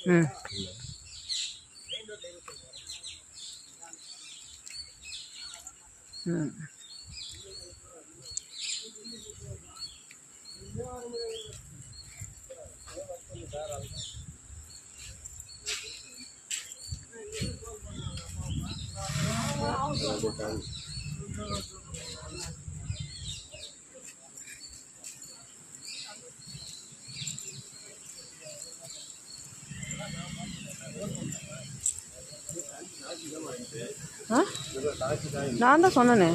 ம் ம் ஆ நான் தான் சொன்னேனே.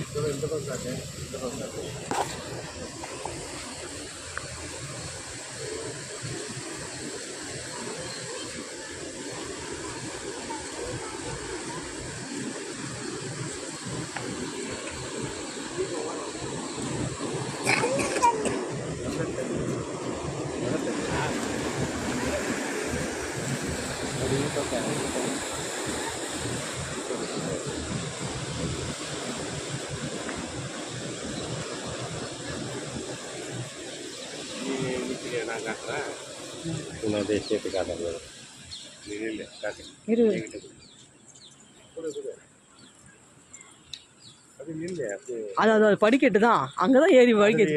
அது படிக்கட்டு தான், அங்கதான் ஏறி படிக்கட்டு.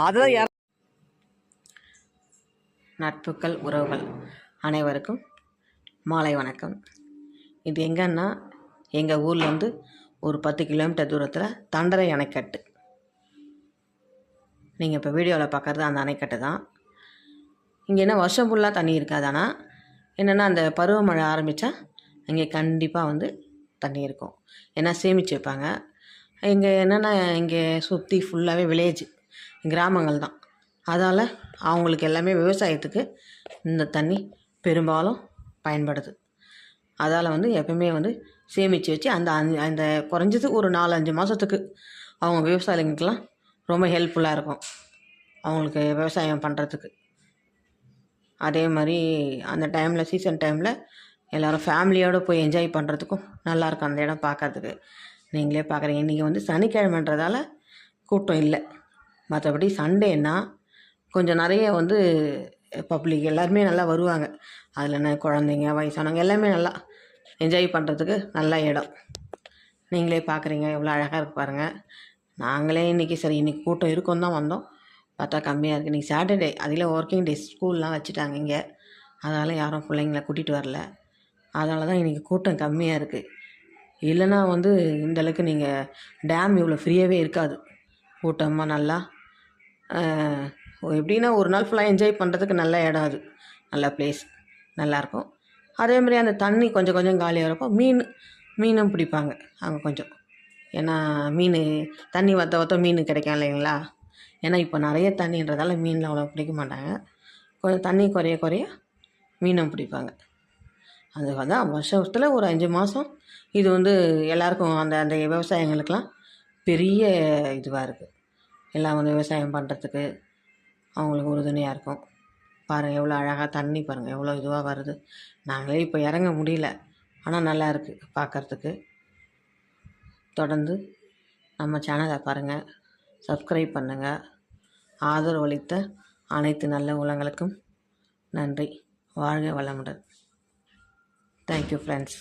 அதுதான். நட்புகள் உறவுகள் அனைவருக்கும் மாலை வணக்கம். இது எங்கன்னா எங்கள் ஊர்லேருந்து ஒரு 10 கிலோமீட்டர் தூரத்தில் தண்டரை அணைக்கட்டு. நீங்கள் இப்போ வீடியோவில் பார்க்குறது அந்த அணைக்கட்டு தான். இங்கே என்ன வருஷம் ஃபுல்லாக தண்ணி இருக்காது. ஆனால் என்னென்னா அந்த பருவமழை ஆரம்பித்தா இங்கே கண்டிப்பாக தண்ணி இருக்கும். ஏன்னா சேமித்து வைப்பாங்க. இங்கே என்னென்னா இங்கே சுற்றி ஃபுல்லாகவே வில்லேஜ் கிராமங்கள் தான். அதால் அவங்களுக்கு எல்லாமே விவசாயத்துக்கு இந்த தண்ணி பெரும்பாலும் பயன்படுது. அதால் எப்பவுமே சேமித்து வச்சு அந்த அந்த குறைஞ்சது ஒரு 4-5 மாதத்துக்கு அவங்க விவசாயிகளுக்கெல்லாம் ரொம்ப ஹெல்ப்ஃபுல்லாக இருக்கும் அவங்களுக்கு விவசாயம் பண்ணுறதுக்கு. அதே மாதிரி அந்த டைமில் சீசன் டைமில் எல்லோரும் ஃபேமிலியோடு போய் என்ஜாய் பண்ணுறதுக்கும் நல்லாயிருக்கும் அந்த இடம் பார்க்குறதுக்கு. நீங்களே பார்க்குறீங்க. இன்றைக்கி சனிக்கிழமைன்றதால கூட்டம் இல்லை. மற்றபடி சண்டேன்னா கொஞ்சம் நிறைய பப்ளிக் எல்லாருமே நல்லா வருவாங்க. அதில் என்ன குழந்தைங்க வயசானவங்க எல்லாமே நல்லா என்ஜாய் பண்ணுறதுக்கு நல்ல இடம். நீங்களே பார்க்குறீங்க எவ்வளோ அழகாக இருக்குது பாருங்கள். நாங்களே இன்றைக்கி சரி இன்றைக்கி கூட்டம் இருக்கும் தான் வந்தோம். பார்த்தா கம்மியாக இருக்குது. இன்றைக்கி சாட்டர்டே, அதில் ஒர்க்கிங் டேஸ், ஸ்கூல்லாம் வச்சுட்டாங்க இங்கே. அதனால் யாரும் பிள்ளைங்கள கூட்டிகிட்டு வரல. அதனால தான் இன்றைக்கி கூட்டம் கம்மியாக இருக்குது. இல்லைன்னா இந்தளவுக்கு நீங்கள் டேம் இவ்வளோ ஃப்ரீயாகவே இருக்காது. கூட்டமாக நல்லா எப்படின்னா ஒரு நாள் ஃபுல்லாக என்ஜாய் பண்ணுறதுக்கு நல்ல இடம். அது நல்ல பிளேஸ், நல்லாயிருக்கும். அதேமாதிரி அந்த தண்ணி கொஞ்சம் கொஞ்சம் காலியாக இருப்போம். மீனும் பிடிப்பாங்க அங்கே கொஞ்சம். ஏன்னா தண்ணி வற்ற மீன் கிடைக்கும் இல்லைங்களா. ஏன்னா இப்போ நிறைய தண்ணின்றதால மீன்லாம் அவ்வளோ பிடிக்க மாட்டாங்க. கொஞ்சம் தண்ணி குறைய மீனும் பிடிப்பாங்க. அது தான் வருஷத்தில் ஒரு 5 மாதம் இது எல்லாருக்கும் அந்த அந்த விவசாயிங்களுக்கெல்லாம் பெரிய இதுவாக இருக்குது. எல்லாம் விவசாயம் பண்ணுறதுக்கு அவங்களுக்கு உறுதுணையாக இருக்கும். பாருங்கள் எவ்வளோ அழகாக தண்ணி, பாருங்கள் எவ்வளோ இதுவாக வருது. நாங்களே இப்போ இறங்க முடியல, ஆனால் நல்லா இருக்குது பார்க்குறதுக்கு. தொடர்ந்து நம்ம சேனலை பாருங்கள், சப்ஸ்கிரைப் பண்ணுங்கள். ஆதரவு அளித்த அனைத்து நல்ல உள்ளங்களுக்கும் நன்றி. வாழ்க வளமுடன். Thank you friends.